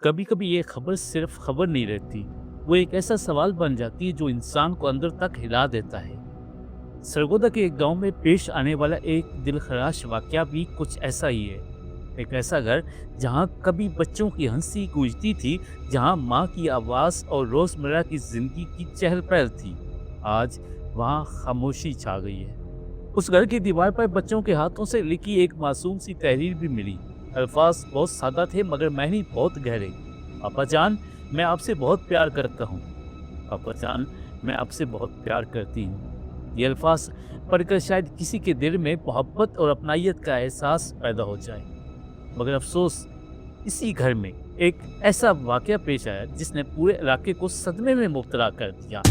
कभी कभी ये खबर सिर्फ खबर नहीं रहती, वो एक ऐसा सवाल बन जाती है जो इंसान को अंदर तक हिला देता है। सरगोदा के एक गांव में पेश आने वाला एक दिलखराश वाकया भी कुछ ऐसा ही है। एक ऐसा घर जहां कभी बच्चों की हंसी गूंजती थी, जहां माँ की आवाज़ और रोज़मर्रा की जिंदगी की चहल पहल थी, आज वहां खामोशी छा गई है। उस घर की दीवार पर बच्चों के हाथों से लिखी एक मासूम सी तहरीर भी मिली। अल्फाज बहुत सादा थे मगर मायने बहुत गहरे। पापा जान, मैं आपसे बहुत प्यार करता हूँ। पापा जान, मैं आपसे बहुत प्यार करती हूँ। ये अल्फाज पढ़कर शायद किसी के दिल में मोहब्बत और अपनाइयत का एहसास पैदा हो जाए। मगर अफसोस, इसी घर में एक ऐसा वाकया पेश आया जिसने पूरे इलाके को सदमे में मुब्तला कर दिया।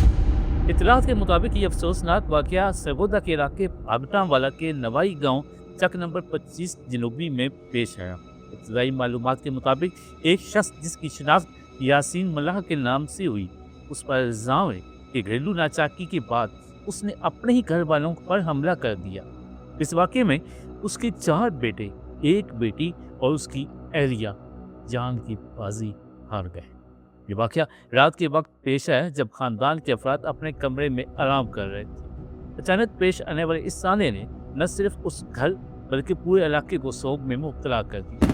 इतलात के मुताबिक ये अफसोसनाक वाकया सरगोदा के इलाके भागटावाला के नवाई गांव चक नंबर 25 जनूबी में पेश आया। इब्तदाई मालूमात के मुताबिक एक शख्स जिसकी शिनाख्त यासीन मल्लाह के नाम से हुई, उस पर इल्ज़ाम है कि घरेलू नाचाकी के बाद उसने अपने ही घर वालों पर हमला कर दिया। इस वाक़े में उसके 4 बेटे, 1 बेटी और उसकी अहलिया जान की बाजी हार गए। ये वाक़या रात के वक्त पेश आया जब खानदान के अफराद अपने कमरे में आराम कर रहे थे। अचानक पेश आने वाले इस साने ने न सिर्फ उस घर बल्कि पूरे इलाके को सोग में मुब्तला कर दिया।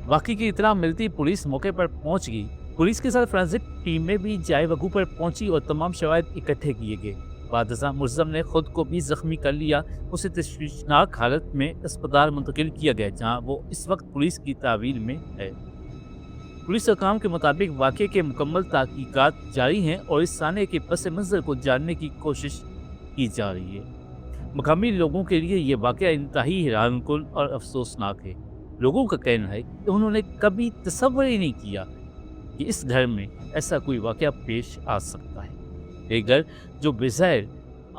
वाक़ई की इत्तला मिलती पुलिस मौके पर पहुंच गई। पुलिस के साथ फोरेंसिक टीमें भी जाए वगू पर पहुंची और तमाम शवाहिद इकट्ठे किए गए। बादशाह मुल्ज़म ने खुद को भी जख्मी कर लिया। उसे तशवीशनाक हालत में अस्पताल मुंतकिल किया गया, जहां वो इस वक्त पुलिस की तावील में है। पुलिस हकाम के मुताबिक वाक़े के मुकम्मल तहकीकात जारी हैं और इस साने के पस मंज़र को जानने की कोशिश की जा रही है। मकामी लोगों के लिए ये वाक़या इंतहाई हैरानकुन और अफसोसनाक है। लोगों का कहना है कि उन्होंने कभी तसव्वुर ही नहीं किया कि इस घर में ऐसा कोई वाक़या पेश आ सकता है। एक घर जो बेज़ाहिर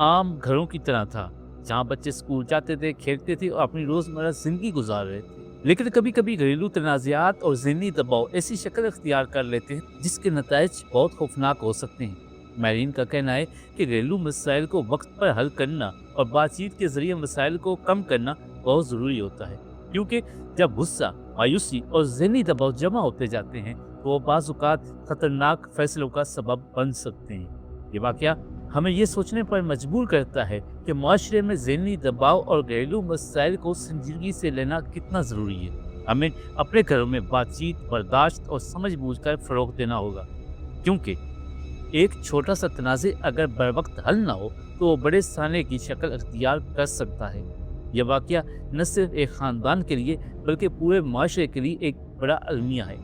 आम घरों की तरह था, जहाँ बच्चे स्कूल जाते थे, खेलते थे और अपनी रोज़मर्रा ज़िंदगी गुजार रहे थे। लेकिन कभी कभी घरेलू तनाज़ात और ज़हनी दबाव ऐसी शक्ल इख्तियार कर लेते हैं जिसके नताइज बहुत खौफनाक हो सकते हैं। माहिरीन का कहना है कि घरेलू मसाइल को वक्त पर हल करना और बातचीत के जरिए मसाइल को कम करना बहुत ज़रूरी होता है, क्योंकि जब गुस्सा, मायूसी और ज़हनी दबाव जमा होते जाते हैं तो वो बाज़ औक़ात ख़तरनाक फैसलों का सबब बन सकते हैं। ये वाक़या हमें ये सोचने पर मजबूर करता है कि माशरे में ज़हनी दबाव और घरेलू मसाइल को संजीदगी से लेना कितना ज़रूरी है। हमें अपने घरों में बातचीत, बर्दाश्त और समझ बूझ कर फ़रोग़ देना होगा, क्योंकि एक छोटा सा तनाज़े अगर बर वक्त हल ना हो तो वो बड़े साने की शक्ल अख्तियार कर सकता है। यह वाक़या न सिर्फ एक ख़ानदान के लिए बल्कि पूरे माशरे के लिए एक बड़ा अलमिया है।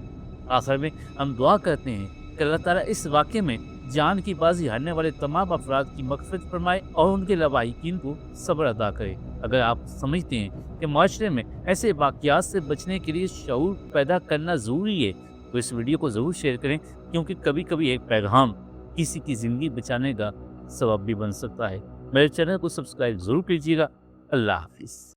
आखिर में हम दुआ करते हैं कि अल्लाह ताला इस वाक़े में जान की बाजी हारने वाले तमाम अफराद की मग़फ़िरत फरमाए और उनके लवाहिकीन को सब्र अदा करे। अगर आप समझते हैं कि माशरे में ऐसे वाक़यात से बचने के लिए शऊर पैदा करना ज़रूरी है तो इस वीडियो को ज़रूर शेयर करें, क्योंकि कभी कभी एक पैगाम किसी की ज़िंदगी बचाने का सबब भी बन सकता है। मेरे चैनल को सब्सक्राइब ज़रूर कीजिएगा। अल्लाह हाफ़िज़।